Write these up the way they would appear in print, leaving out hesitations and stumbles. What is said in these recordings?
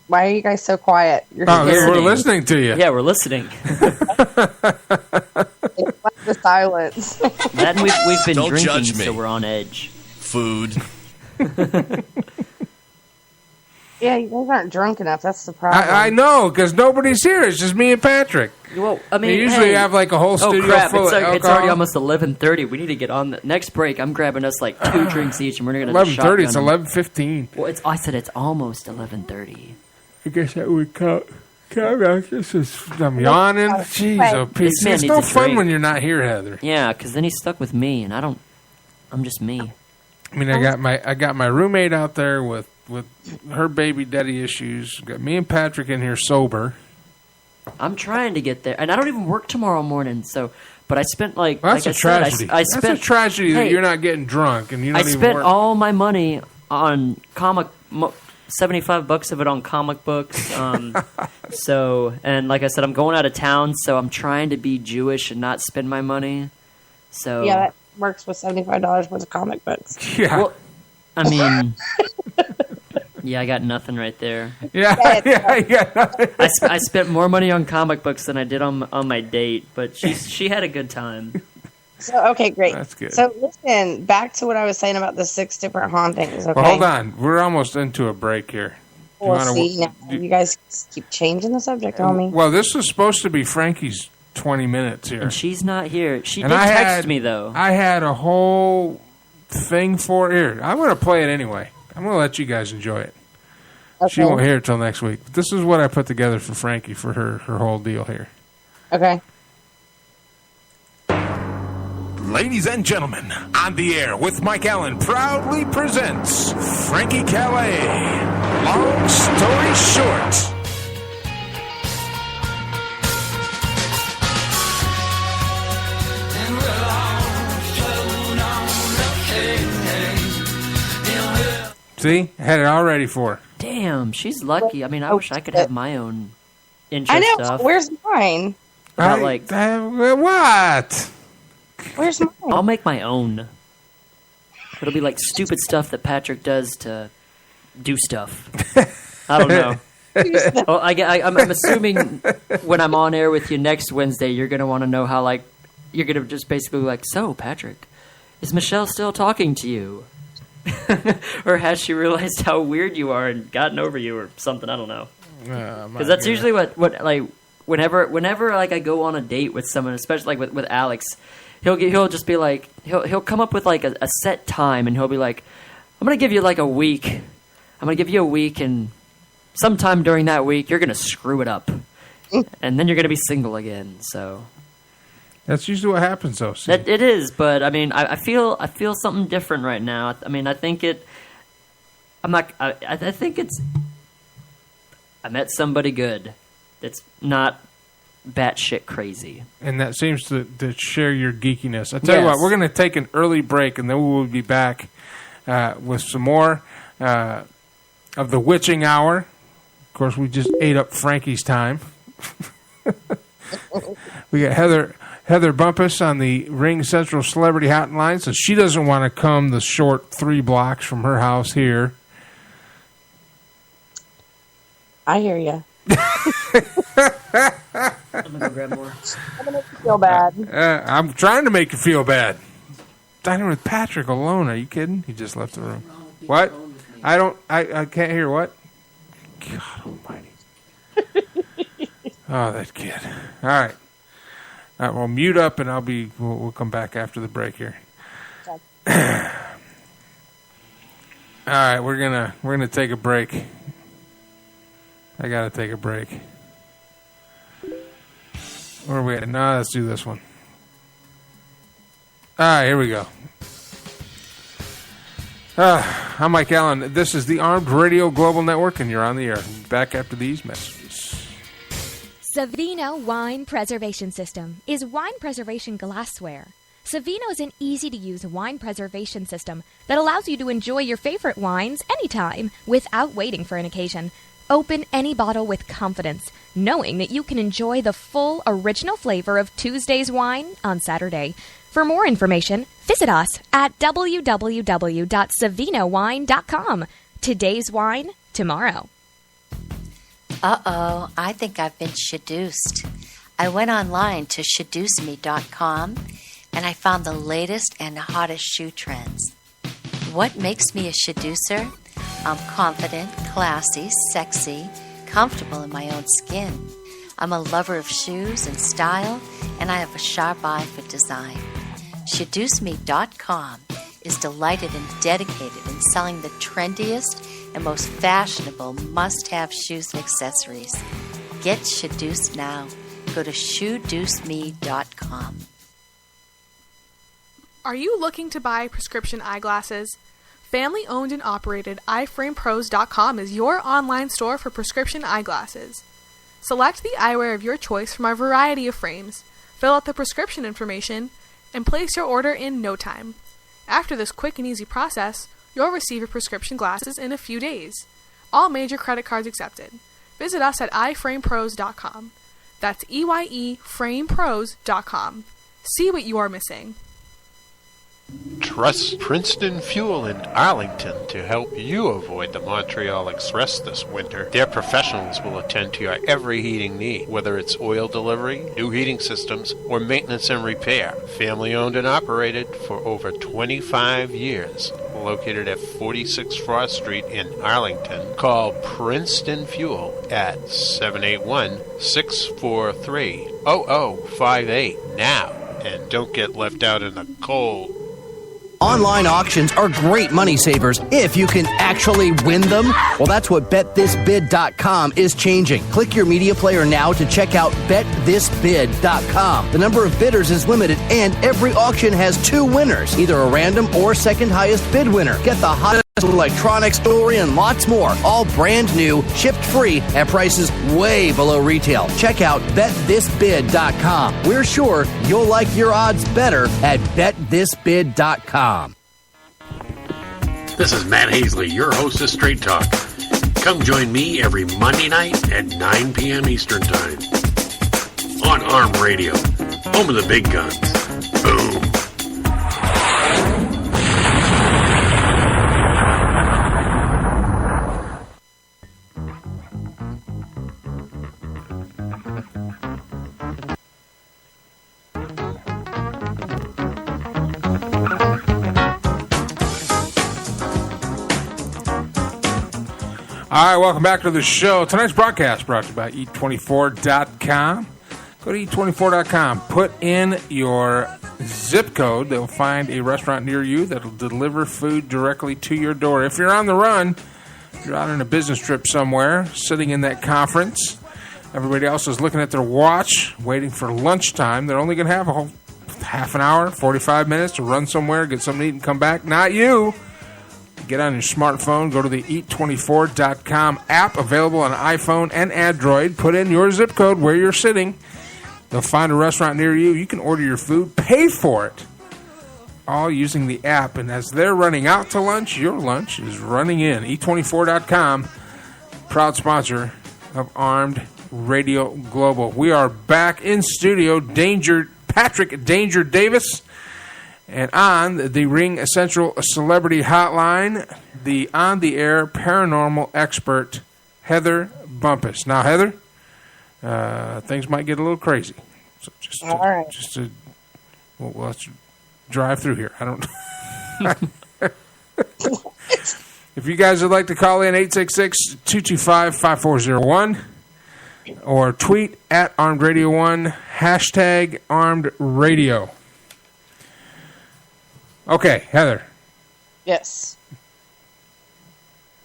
Why are you guys so quiet? We're listening to you. Yeah, we're listening. Like the silence. That and we've been Don't drinking, judge me. so we're on edge. Food. Yeah, you guys aren't drunk enough. That's the problem. I know, because nobody's here. It's just me and Patrick. Well, I mean, We usually have like a whole studio crap! full of It's alcohol. already almost 11:30. We need to get on the next break. I'm grabbing us like 2 drinks each, and we're gonna 11:30. It's shotgun 'em. 11:15. Well, I said it's almost 11:30. I guess that would count. I'm yawning. Jeez, oh, Pete. This man It's needs no a fun drink. when you're not here, Heather. Yeah, because then he's stuck with me, and I'm just me. I mean, I got my roommate out there with her baby daddy issues. Got me and Patrick in here sober. I'm trying to get there, and I don't even work tomorrow morning. So, but I spent like Well, that's like a I tragedy. said, I spent, that's a tragedy that Hey, you're not getting drunk and you I don't even spent work. all my money on $75 of it on comic books. So, and like I said, I'm going out of town, so I'm trying to be Jewish and not spend my money. So Yeah, that works with $75 worth of comic books. Yeah. Well, I mean, yeah, I got nothing right there. Yeah. I spent more money on comic books than I did on my date, but she had a good time. So, okay, great. That's good. So, listen, back to what I was saying about the 6 different hauntings, okay? Well, hold on. We're almost into a break here. Do you Well, wanna- see, now you guys keep changing the subject on me. Well, this was supposed to be Frankie's 20 minutes here. And she's not here. She And did I text had- me, though. I had a whole thing for here. I'm going to play it anyway. I'm going to let you guys enjoy it. Okay. She won't hear it till next week. But this is what I put together for Frankie for her whole deal here. Okay. Ladies and gentlemen, on the air with Mike Allen proudly presents Frankie Caillet. Long story short. See? I had it all ready for her. Damn, she's lucky. I mean, I wish I could have my own intro I know. stuff. Where's mine? About, like, what? Where's mine? I'll make my own. It'll be like stupid stuff that Patrick does to do stuff. I don't know. Well, I'm assuming when I'm on air with you next Wednesday, you're going to want to know how, like, you're going to just basically be like, so, Patrick, is Michelle still talking to you? Or has she realized how weird you are and gotten over you or something? I don't know. Because that's usually what like whenever like I go on a date with someone, especially like with Alex, he'll just be like he'll come up with like a set time and he'll be like, I'm gonna give you like a week. I'm gonna give you a week, and sometime during that week you're gonna screw it up, and then you're gonna be single again. So that's usually what happens, though. See? it is, but I mean, I feel something different right now. I mean, I think it. I'm not. I think it's. I met somebody good. That's not batshit crazy. And that seems to share your geekiness. I tell you what, we're going to take an early break, and then we will be back with some more of the witching hour. Of course, we just ate up Frankie's time. We got Heather Bumpus on the Ring Central Celebrity Hotline, so she doesn't want to come the short 3 blocks from her house here. I hear you. I'm gonna go grab more. I'm going to make you feel bad. I'm trying to make you feel bad. Dining with Patrick alone. Are you kidding? He just left the room. What? I can't hear what? God almighty. Oh, that kid. All right. All right, well, mute up, and we'll come back after the break here. Okay. All right, we're gonna take a break. I gotta take a break. Where are we at? No, let's do this one. All right, here we go. I'm Mike Allen. This is the Armed Radio Global Network, and you're on the air. Back after these messages. Savino Wine Preservation System is wine preservation glassware. Savino is an easy-to-use wine preservation system that allows you to enjoy your favorite wines anytime without waiting for an occasion. Open any bottle with confidence, knowing that you can enjoy the full original flavor of Tuesday's wine on Saturday. For more information, visit us at www.savinowine.com. Today's wine, tomorrow. Uh-oh, I think I've been seduced. I went online to seduceme.com and I found the latest and hottest shoe trends. What makes me a seducer? I'm confident, classy, sexy, comfortable in my own skin. I'm a lover of shoes and style, and I have a sharp eye for design. SeduceMe.com is delighted and dedicated in selling the trendiest and most fashionable must-have shoes and accessories. Get seduced now. Go to ShoeDuceMe.com. Are you looking to buy prescription eyeglasses? Family-owned and operated iFramePros.com is your online store for prescription eyeglasses. Select the eyewear of your choice from our variety of frames, fill out the prescription information, and place your order in no time. After this quick and easy process, you'll receive your prescription glasses in a few days. All major credit cards accepted. Visit us at iFramePros.com. That's EYEFramePros.com. See what you are missing. Trust Princeton Fuel in Arlington to help you avoid the Montreal Express this winter. Their professionals will attend to your every heating need, whether it's oil delivery, new heating systems, or maintenance and repair. Family owned and operated for over 25 years. Located at 46 Frost Street in Arlington. Call Princeton Fuel at 781-643-0058 now. And don't get left out in the cold. Online auctions are great money savers if you can actually win them. Well, that's what BetThisBid.com is changing. Click your media player now to check out BetThisBid.com. The number of bidders is limited, and every auction has 2 winners, either a random or second highest bid winner. Get the hottest electronics, jewelry, and lots more. All brand new, shipped free, at prices way below retail. Check out BetThisBid.com. We're sure you'll like your odds better at BetThisBid.com. This is Matt Hazley, your host of Straight Talk. Come join me every Monday night at 9 p.m. Eastern Time on ARM Radio, home of the big guns. Boom. All right, welcome back to the show. Tonight's broadcast brought to you by Eat24.com. Go to Eat24.com. Put in your zip code. They'll find a restaurant near you that will deliver food directly to your door. If you're on the run, if you're out on a business trip somewhere, sitting in that conference, everybody else is looking at their watch, waiting for lunchtime. They're only going to have a whole half an hour, 45 minutes to run somewhere, get something to eat, and come back. Not you. Get on your smartphone, go to the Eat24.com app, available on iPhone and Android. Put in your zip code where you're sitting. They'll find a restaurant near you. You can order your food, pay for it, all using the app. And as they're running out to lunch, your lunch is running in. Eat24.com, proud sponsor of Armed Radio Global. We are back in studio. Patrick Danger Davis. And on the Ring Essential Celebrity Hotline, the on-the-air paranormal expert, Heather Bumpus. Now, Heather, things might get a little crazy. So let's drive through here. I don't. If you guys would like to call in, 866-225-5401, or tweet at Armed Radio 1, hashtag Armed Radio. Okay, Heather. Yes.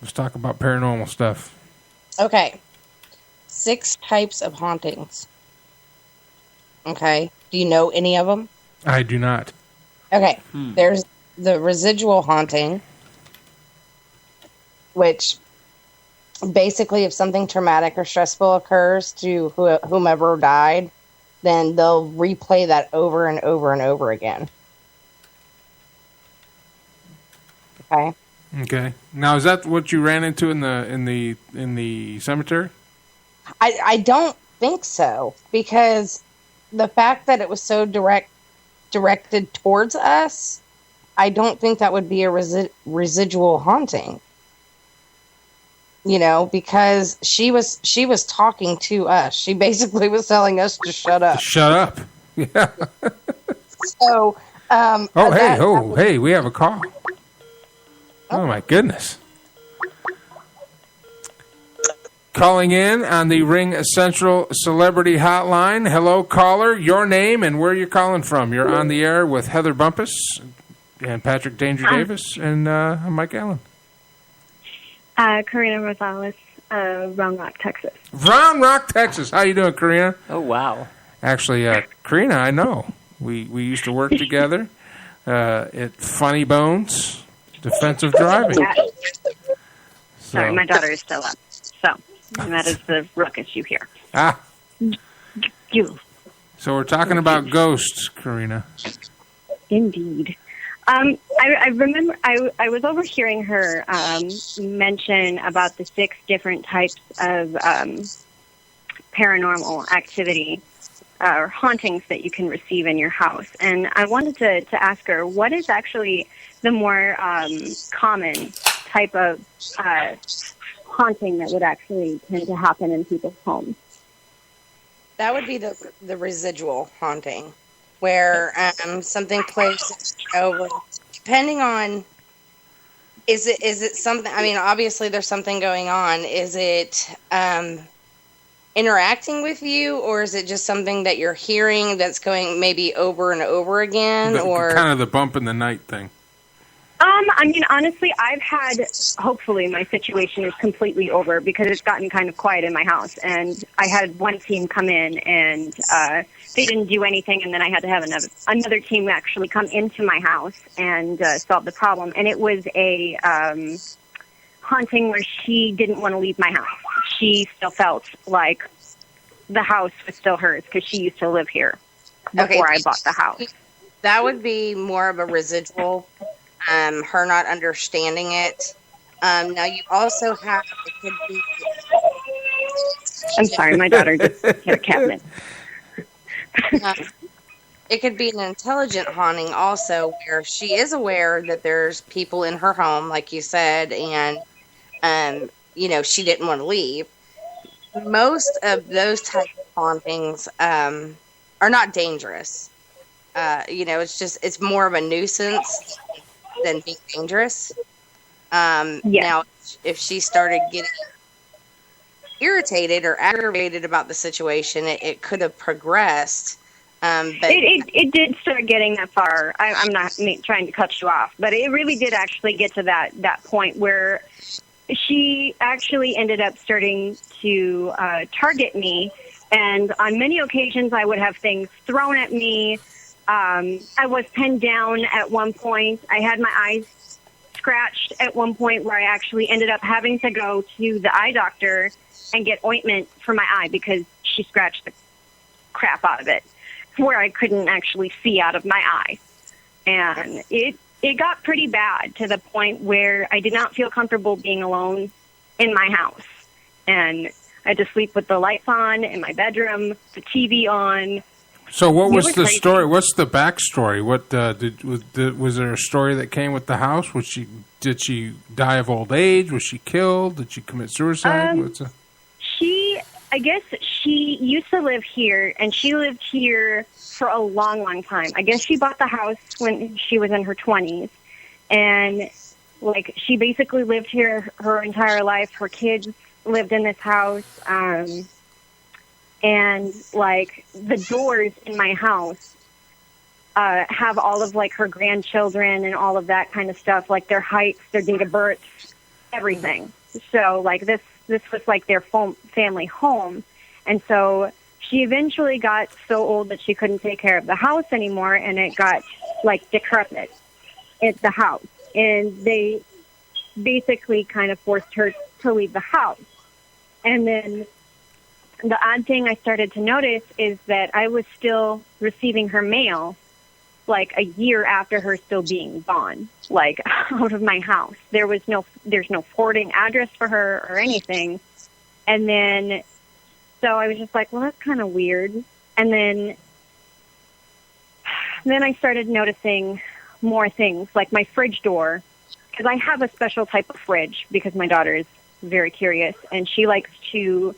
Let's talk about paranormal stuff. Okay. 6 types of hauntings. Okay. Do you know any of them? I do not. Okay. There's the residual haunting, which basically if something traumatic or stressful occurs to whomever died, then they'll replay that over and over and over again. Okay. Now, is that what you ran into in the cemetery? I don't think so, because the fact that it was so directed towards us, I don't think that would be a residual haunting. because she was talking to us. She basically was telling us to shut up. Shut up. Yeah. So, hey, we have a call. Oh my goodness. Calling in on the Ring Central Celebrity Hotline. Hello, caller. Your name and where you're calling from. You're on the air with Heather Bumpus and Patrick Danger Davis and Mike Allen. Karina Rosales, Round Rock, Texas. Round Rock, Texas. How you doing, Karina? Oh, wow. Actually, Karina, I know. We used to work together at Funny Bones, Defensive Driving. Sorry, my daughter is still up. So, that is the ruckus you hear. You. So we're talking about ghosts, Karina. Indeed. I remember I was overhearing her mention about the 6 different types of paranormal activity or hauntings that you can receive in your house. And I wanted to ask her, what is actually the more common type of haunting that would actually tend to happen in people's homes? That would be the residual haunting, where something plays over. Depending on, is it something? I mean, obviously there's something going on. Is it interacting with you, or is it just something that you're hearing that's going maybe over and over again, or kind of the bump in the night thing? I mean, honestly, I've had, hopefully my situation is completely over because it's gotten kind of quiet in my house. And I had one team come in and they didn't do anything. And then I had to have another team actually come into my house and solve the problem. And it was a haunting where she didn't want to leave my house. She still felt like the house was still hers because she used to live here before I bought the house. That would be more of a residual. Her not understanding it. Now you also have, it could be, I'm sorry, my daughter just hit a cabinet. It could be an intelligent haunting also, where she is aware that there's people in her home, like you said, and she didn't want to leave. Most of those types of hauntings are not dangerous. It's more of a nuisance than being dangerous. Now, if she started getting irritated or aggravated about the situation, it could have progressed. But it did start getting that far. I'm not trying to cut you off, but it really did actually get to that point where she actually ended up starting to target me. And on many occasions, I would have things thrown at me. I was pinned down at one point. I had my eyes scratched at one point where I actually ended up having to go to the eye doctor and get ointment for my eye because she scratched the crap out of it where I couldn't actually see out of my eye. And it got pretty bad to the point where I did not feel comfortable being alone in my house. And I had to sleep with the lights on in my bedroom, the TV on. So what was the story? What's the backstory? What was there a story that came with the house? Did she die of old age? Was she killed? Did she commit suicide? I guess she used to live here, and she lived here for a long, long time. I guess she bought the house when she was in her 20s, and she basically lived here her entire life. Her kids lived in this house. And the doors in my house have all of her grandchildren and all of that kind of stuff, their heights, their date of birth, everything. So this was their family home. And so she eventually got so old that she couldn't take care of the house anymore, and it got decrepit at the house. And they basically kind of forced her to leave the house. And then the odd thing I started to notice is that I was still receiving her mail a year after her still being gone, out of my house. There's no forwarding address for her or anything. And then, so I was just well, that's kind of weird. And then I started noticing more things, my fridge door, because I have a special type of fridge because my daughter is very curious, and she likes to